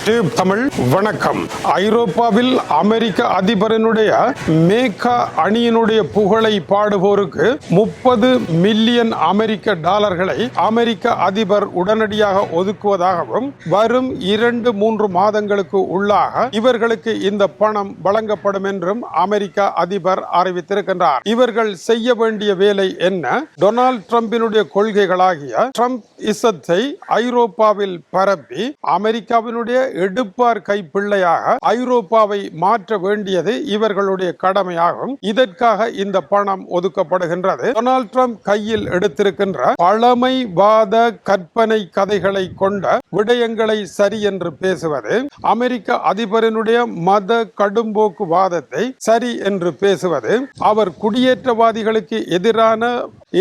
தமிழ் வணக்கம். ஐரோப்பாவில் அமெரிக்க அதிபரினுடைய மேக்கா அணியினுடைய புகழை பாடுவோருக்கு 30 மில்லியன் அமெரிக்க டாலர்களை அமெரிக்க அதிபர் உடனடியாக ஒதுக்குவதாகவும் வரும் 2-3 மாதங்களுக்கு உள்ளாக இவர்களுக்கு இந்த பணம் வழங்கப்படும் என்றும் அமெரிக்க அதிபர் அறிவித்திருக்கின்றார். இவர்கள் செய்ய வேண்டிய வேலை என்ன? டொனால்ட் ட்ரம்பினுடைய கொள்கைகளாகிய ட்ரம்ப் இசத்தை ஐரோப்பாவில் பரப்பி அமெரிக்காவினுடைய எடுப்பார் கைப்பிள்ளையாக ஐரோப்பாவை மாற்ற வேண்டியது இவர்களுடைய கடமையாகும். இதற்காக இந்த பணம் ஒதுக்கப்படுகின்றது. டொனால்ட் ட்ரம்ப் கையில் எடுத்திருக்கின்ற பழமைவாத கற்பனை கதைகளை கொண்ட விடயங்களை சரி என்று பேசுவது, அமெரிக்க அதிபரினுடைய மத கடும்போக்கு வாதத்தை சரி என்று பேசுவது, அவர் குடியேற்றவாதிகளுக்கு எதிரான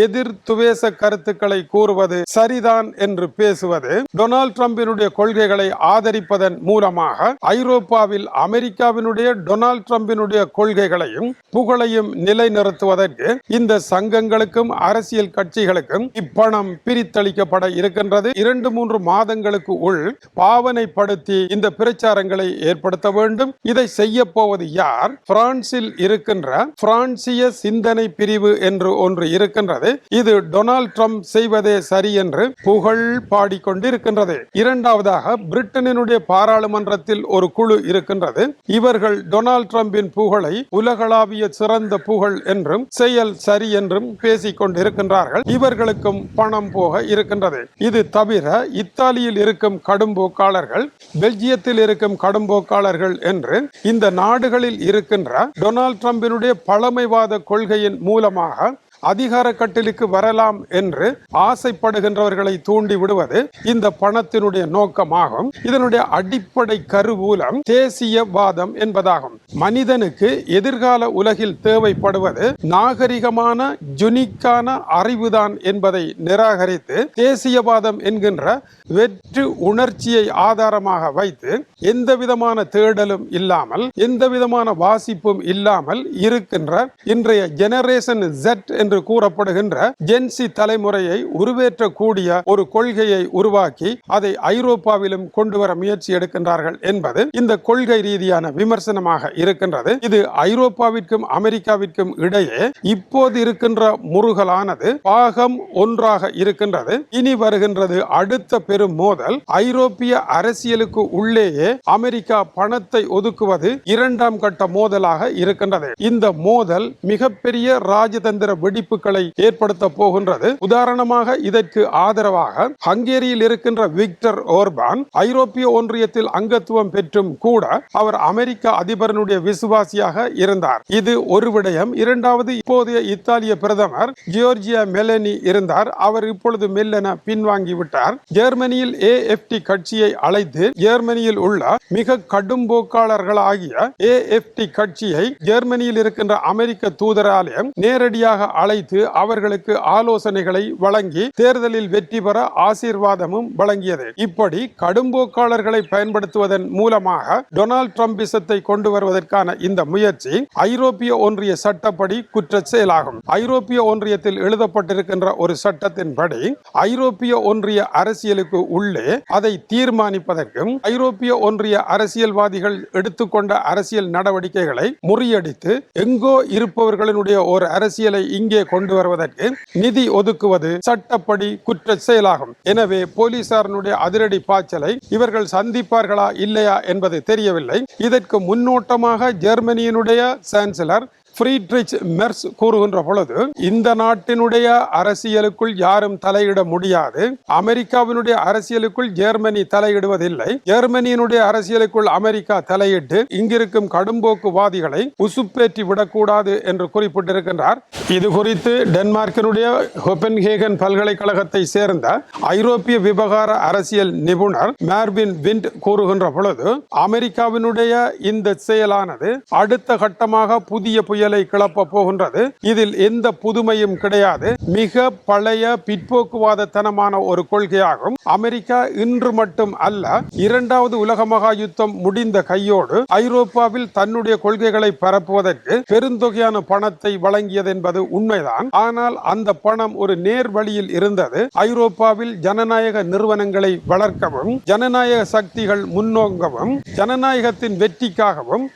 எதிர்த்துவேச கருத்துக்களை கூறுவது சரிதான் என்று பேசுவது, டொனால்ட் ட்ரம்பினுடைய கொள்கைகளை ஆதரிப்பதன் மூலமாக ஐரோப்பாவில் அமெரிக்காவினுடைய டொனால்ட் ட்ரம்பினுடைய கொள்கைகளையும் புகழையும் நிலைநிறுத்துவதற்கு இந்த சங்கங்களுக்கும் அரசியல் கட்சிகளுக்கும் இப்பணம் பிரித்தளிக்கப்பட இருக்கின்றது. 2-3 மாதங்களுக்கு உள் பாவனைப்படுத்தி இந்த பிரச்சாரங்களை ஏற்படுத்த வேண்டும். இதை செய்ய போவது யார்? பிரான்சில் இருக்கின்ற பிரான்சிய சிந்தனை பிரிவு என்று ஒன்று இருக்கின்றது. இது டொனால்ட் ட்ரம்ப் செய்வதே சரி என்று புகழ் பாடிக்கொண்டிருக்கின்றது. இரண்டாவதாக பிரிட்டனினுடைய பாராளுமன்றத்தில் ஒரு குழு இருக்கின்றது. இவர்கள் டொனால்ட் ட்ரம்பின் புகழை உலகளாவிய சிறந்த புகழ் என்றும் செயல் சரி என்றும் பேசிக் கொண்டிருக்கின்றார்கள். இவர்களுக்கும் பணம் போக இருக்கின்றது. இது தவிர இத்தாலியில் இருக்கும் கடும்போக்காளர்கள், பெல்ஜியத்தில் இருக்கும் கடும்போக்காளர்கள் என்று இந்த நாடுகளில் இருக்கின்ற டொனால்ட் ட்ரம்பினுடைய பழமைவாத கொள்கையின் மூலமாக அதிகார கட்டிலுக்கு வரலாம் என்று ஆசைப்படுகின்றவர்களை தூண்டி விடுவது இந்த பணத்தினுடைய நோக்கமாகும். இதனுடைய அடிப்படை கருவூலம் தேசியவாதம் என்பதாகும். மனிதனுக்கு எதிர்கால உலகில் தேவைப்படுவது நாகரிகமான யுனிக்கான அறிவுதான் என்பதை நிராகரித்து தேசியவாதம் என்கின்ற வெற்று உணர்ச்சியை ஆதாரமாக வைத்து எந்த விதமான தேடலும் இல்லாமல் எந்த விதமான வாசிப்பும் இல்லாமல் இருக்கின்ற இன்றைய ஜெனரேஷன் Z என்று கூறப்படுகின்ற ஜென்சி தலைமுறையை உருவேற்றக்கூடிய ஒரு கொள்கையை உருவாக்கி அதை ஐரோப்பாவிலும் கொண்டு வர முயற்சி எடுக்கின்றார்கள் என்பது இந்த கொள்கை ரீதியான விமர்சனமாக இருக்கின்றது. இது ஐரோப்பாவிற்கும் அமெரிக்காவிற்கும் இடையே இப்போது இருக்கின்ற முருகலானது பாகம் ஒன்றாக இருக்கின்றது. இனி வருகின்றது அடுத்த பெரும் மோதல். ஐரோப்பிய அரசியலுக்கு உள்ளேயே அமெரிக்கா பணத்தை ஒதுக்குவது 2ஆம் கட்ட மோதலாக இருக்கின்றது. இந்த மோதல் மிகப்பெரிய ராஜதந்திர வெடிப்புகளை ஏற்படுத்த போகின்றது. உதாரணமாக இதற்கு ஆதரவாக ஹங்கேரியில் இருக்கின்ற விக்டர் ஓர்பான் ஐரோப்பிய ஒன்றியத்தில் அங்கத்துவம் பெற்றும் கூட அவர் அமெரிக்க அதிபரனுடைய விசுவாசியாக இருந்தார். இது ஒரு விடயம். இரண்டாவது, இப்போதைய இத்தாலிய பிரதமர் ஜியோர்ஜியா மெலனி இருந்தார். அவர் இப்பொழுது மெல்லென பின்வாங்கிவிட்டார். ஜெர்மனியில் AFD கட்சியை அழைத்து ஜெர்மனியில் உள்ள மிக கடும்போக்காளர்களாகிய AFD கட்சியை ஜெர்மனியில் இருக்கின்ற அமெரிக்க தூதராலயம் நேரடியாக அழைத்து அவர்களுக்கு ஆலோசனைகளை வழங்கி தேர்தலில் வெற்றி பெற ஆசீர்வாதமும் வழங்கியது. இப்படி கடும்போக்காளர்களை பயன்படுத்துவதன் மூலமாக டொனால்ட் ட்ரம்பிசத்தை கொண்டு வருவதற்கான இந்த முயற்சி ஐரோப்பிய ஒன்றிய சட்டப்படி குற்ற செயலாகும். ஐரோப்பிய ஒன்றியத்தில் எழுதப்பட்டிருக்கின்ற ஒரு சட்டத்தின்படி ஐரோப்பிய ஒன்றிய அரசியலுக்கு உள்ளே அதை தீர்மானிப்பதற்கும் ஐரோப்பிய ஒன்றிய அரசியல்வாதிகள் எடுத்துக்கொண்ட அரசியல் நடவடிக்கைகளை முறியடித்து எங்கோ இருப்பவர்களுடைய ஒரு அரசியலை இங்கே கொண்டு வருவதற்கு நிதி ஒதுக்குவது சட்டப்படி குற்ற செயலாகும். எனவே போலீசாரினுடைய அதிரடி பாய்ச்சலை இவர்கள் சந்திப்பார்களா இல்லையா என்பது தெரியவில்லை. இதற்கு முன்னோட்டமாக ஜெர்மனியினுடைய சான்சலர் ஃப்ரீட்ரிச் மெர்ஸ் கூறுகின்ற பொழுது இந்த நாட்டினுடைய அரசியலுக்குள் யாரும் தலையிட முடியாது. அமெரிக்காவினுடைய அரசியலுக்குள் ஜெர்மனி தலையிடுவதில்லை. ஜெர்மனியினுடைய அரசியலுக்குள் அமெரிக்கா தலையிட்டு இங்கிருக்கும் கடும்போக்குவாதிகளை உசுப்பேற்றி விடக்கூடாது என்று குறிப்பிட்டிருக்கின்றார். இது குறித்து டென்மார்க்கினுடைய கோபன்ஹேகன் பல்கலைக்கழகத்தை சேர்ந்த ஐரோப்பிய விவகார அரசியல் நிபுணர் மார்வின் விண்ட் கூறுகின்ற பொழுது அமெரிக்காவினுடைய இந்த செயலானது அடுத்த கட்டமாக புதிய புயலை கிளப்ப போகின்றது. இதில் எந்த புதுமையும் கிடையாது. மிக பழைய பிற்போக்குவாதத்தனமான ஒரு கொள்கையாகும். அமெரிக்கா இன்று மட்டும் அல்ல, இரண்டாவது உலக மகா யுத்தம் முடிந்த கையோடு ஐரோப்பாவில் தன்னுடைய கொள்கைகளை பரப்புவதற்கு பெருந்தொகையான பணத்தை வழங்கியது என்பது உண்மைதான். ஆனால் அந்த பணம் ஒரு நேர் வழியில் இருந்தது. ஐரோப்பாவில் ஜனநாயக நிறுவனங்களை வளர்க்கவும், ஜனநாயக சக்திகள் முன்னோங்கவும், ஜனநாயகத்தின் வெற்றிக்காகவும்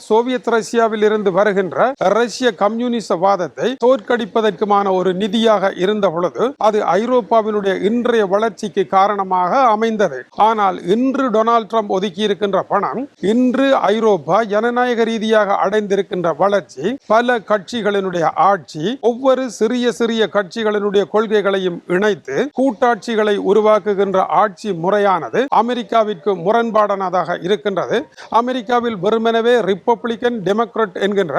சோவியத் ரஷ்யாவில் இருந்து வருகின்ற ரஷ்ய கம்யூனிச வாதத்தை தோற்கடிப்பதற்குமான ஒரு நிதியாக இருந்த பொழுது அது ஐரோப்பாவினுடைய இன்றைய வளர்ச்சிக்கு காரணமாக அமைந்தது. ஆனால் இன்று டொனால்ட் ட்ரம்ப் ஒதுக்கி இருக்கின்ற பணம், இன்று ஐரோப்பா ஜனநாயக ரீதியாக அடைந்திருக்கின்ற வளர்ச்சி, பல கட்சிகளினுடைய ஆட்சி, ஒவ்வொரு சிறிய சிறிய கட்சிகளினுடைய கொள்கைகளையும் இணைத்து கூட்டாட்சிகளை உருவாக்குகின்ற ஆட்சி முறையானது அமெரிக்காவிற்கு முரண்பாடானதாக இருக்கின்றது. அமெரிக்காவில் வெறுமனவே ரிப்பப்ளிகன் டெமோக்ராட் என்கின்ற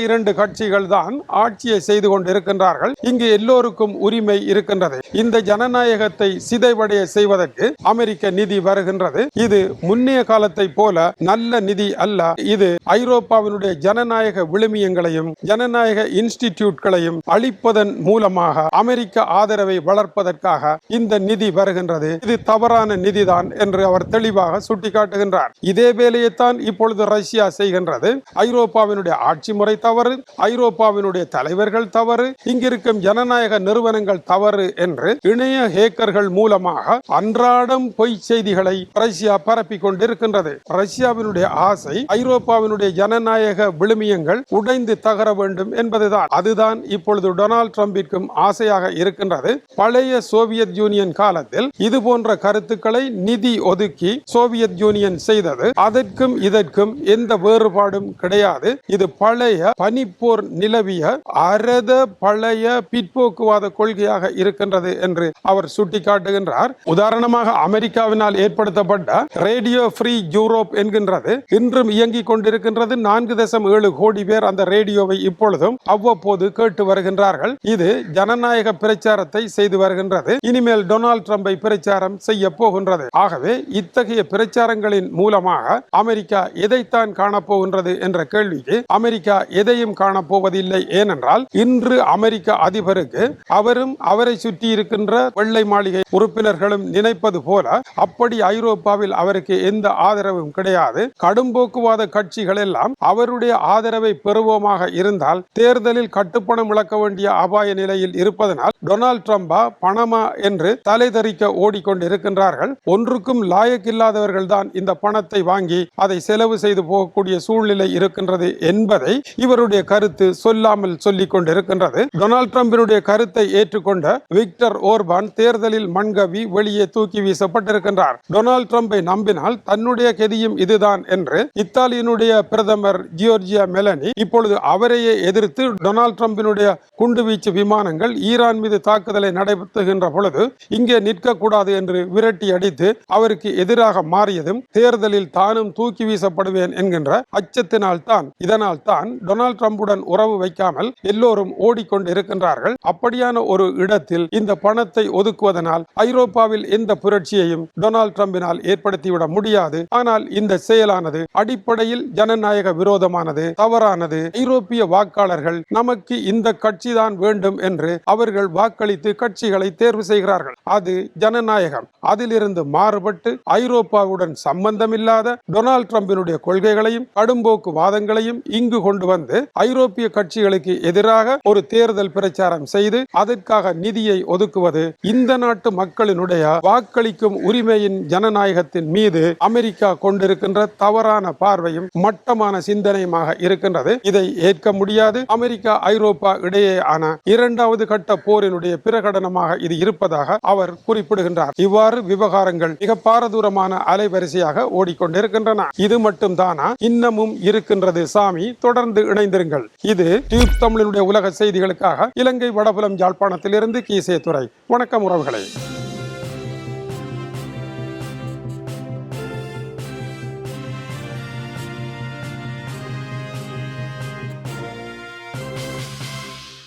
இரண்டு கட்சிகள் தான் ஆட்சியை செய்து கொண்டிருக்கின்றார்கள். இங்கு எல்லோருக்கும் உரிமை இருக்கின்றது. இந்த ஜனநாயகத்தை சிதைவடைய செய்வதற்கு அமெரிக்க நிதி வருகின்றது. இது முன்னைய காலத்தை போல நல்ல நிதி அல்ல. இது ஐரோப்பாவினுடைய ஜனநாயக விழுமியங்களையும் ஜனநாயக இன்ஸ்டிடியூட்களையும் அழிப்பதன் மூலமாக அமெரிக்க ஆதரவை வளர்ப்பதற்காக இந்த நிதி வருகின்றது. இது தவறான நிதிதான் என்று அவர் தெளிவாக சுட்டிக்காட்டுகின்றார். இதே வேலையைத்தான் இப்பொழுது ரஷ்யா செய்கின்றது. ஐரோப்பாவினுடைய ஆட்சி முறை தவறு, ஐரோப்பாவினுடைய தலைவர்கள் தவறு, இங்கிருக்கும் ஜனநாயக நிறுவனங்கள் தவறு என்று இணைய ஹேக்கர்கள் மூலமாக அன்றாடம் பொய் செய்திகளை ரஷ்யா பரப்பிக் கொண்டிருக்கின்றது. ரஷ்யாவினுடைய ஆசை ஐரோப்பாவினுடைய ஜனநாயக விழுமியங்கள் உடைந்து தகர வேண்டும் என்பதுதான். அதுதான் இப்பொழுது டொனால்ட் ட்ரம்பிற்கும் ஆசையாக இருக்கின்றது. பழைய சோவியத் யூனியன் காலத்தில் இது போன்ற கருத்துக்களை நிதி ஒதுக்கி சோவியத் யூனியன் செய்தது. அதற்கும் இதற்கும் எந்த வேறுபாடும் கிடையாது. இது பழைய பனிப்போர் நிலவிய அரத பழைய பிற்போக்குவாத கொள்கையாக இருக்கின்றது என்று அவர் சுட்டிக்காட்டுகின்றார். உதாரணமாக அமெரிக்காவினால் ஏற்படுத்தப்பட்ட ரேடியோ ஃப்ரீ யூரோப் என்கின்றது இன்றும் இயங்கிக் கொண்டிருக்கின்றது. 4.7 கோடி பேர் அந்த ரேடியோவை இப்பொழுதும் அவ்வப்போது கேட்டு வருகின்றார்கள். இது ஜனநாயக பிரச்சாரத்தை செய்து வருகின்றது. இனிமேல் டொனால்ட் ட்ரம்பை பிரச்சாரம் செய்ய போகின்றது. ஆகவே இத்தகைய பிரச்சாரங்களின் மூலமாக அமெரிக்கா எதைத்தான் காணப்போகின்றது என்ற கேள்விக்கு அமெரிக்கா எதையும் காணப்போவதில்லை. ஏனென்றால் இன்று அமெரிக்க அதிபருக்கு அவரும் அவரை சுற்றி இருக்கின்ற வெள்ளை மாளிகை உறுப்பினர்களும் நினைப்பது போல அப்படி ஐரோப்பாவில் அவருக்கு எந்த ஆதரவும் கிடையாது. கடும்போக்குவாத கட்சிகள் எல்லாம் அவருடைய ஆதரவை பெறுவோமாக இருந்தால் தேர்தலில் கட்டுப்பணம் இழக்க வேண்டிய அபாய நிலையில் இருப்பதனால் டொனால்ட் ட்ரம்பா பணமா என்று தலைதறிக்க ஓடிக்கொண்டிருக்கின்றார்கள். ஒன்றுக்கும் லாயக்கில்லாதவர்கள் தான் இந்த பணத்தை வாங்கி அதை செலவு செய்து போகக்கூடிய சூழ்நிலை இருக்கின்றது என்பதை இவருடைய கருத்து சொல்லாமல் சொல்லிக் கொண்டிருக்கின்றது. டொனால்ட் ட்ரம்பினுடைய கருத்தை ஏற்றுக்கொண்ட விக்டர் ஓர்பான் தேர்தலில் மண்கவி வெளியே தூக்கி வீசப்பட்டிருக்கின்றார். டொனால்ட் ட்ரம்பை நம்பினால் தன்னுடைய கதியும் இதுதான் என்று இத்தாலியினுடைய பிரதமர் ஜியோர்ஜியா மெலனி இப்பொழுது அவரையே எதிர்த்து டொனால்ட் ட்ரம்பினுடைய குண்டுவீச்சு விமானங்கள் ஈரான் மீது தாக்குதலை நடத்துகின்ற பொழுது இங்கே நிற்கக்கூடாது என்று விரட்டி அடித்து அவருக்கு எதிராக மாறியதும் தேர்தலில் தானும் தூக்கி வீசப்படுவேன் என்கின்ற அச்சத்தினால் தான். இதனால் தான் டொனால்ட் ட்ரம்புடன் உறவு வைக்காமல் எல்லோரும் ஓடிக்கொண்டு இருக்கின்றார்கள். அப்படியான ஒரு இடத்தில் இந்த பணத்தை ஒதுக்குவதனால் ஐரோப்பாவில் எந்த புரட்சியையும் டொனால்ட் ட்ரம்பினால் ஏற்படுத்திவிட முடியாது. ஆனால் இந்த செயலானது அடிப்படையில் ஜனநாயக விரோதமானது, தவறானது. ஐரோப்பிய வாக்காளர்கள் நமக்கு இந்த கட்சி தான் வேண்டும் என்று அவர்கள் வாக்களித்து கட்சிகளை தேர்வு செய்கிறார்கள். அது ஜனநாயகம். அதிலிருந்து மாறுபட்டு ஐரோப்பாவுடன் சம்பந்தமில்லாத டொனால்ட் ட்ரம்பினுடைய கொள்கைகளையும் கடும்போக்கு வாதங்களையும் இங்கு கொண்டு வந்து ஐரோப்பிய கட்சிகளுக்கு எதிராக ஒரு தேர்தல் பிரச்சாரம் செய்து அதற்காக நிதியை ஒதுக்குவது இந்த நாட்டு மக்களினுடைய வாக்களிக்கும் உரிமையின் ஜனநாயகத்தின் மீது அமெரிக்கா கொண்டிருக்கின்ற தவறான பார்வையும் மட்டமான சிந்தனையுமாக இருக்கின்றது. இதை ஏற்க முடியாது. அமெரிக்கா ஐரோப்பா இடையேயான இரண்டாவது கட்ட போரினுடைய பிரகடனமாக இது இருப்பதாக அவர் குறிப்பிடுகின்றார். இவ்வாறு விவகாரங்கள் மிக பாரதூரமான அலைவரிசையாக ஓடிக்கொண்டிருக்கின்றன. இது மட்டும் தானா? இன்னமும் இருக்கின்றது சாமி. தொடர்ந்து இணைந்திருங்கள். இது டியூப் தமிழினுடைய உலக செய்திகளுக்காக இலங்கை வடபுலம் யாழ்ப்பாணத்தில் இருந்து கீசே துறை. வணக்கம் உறவுகளே.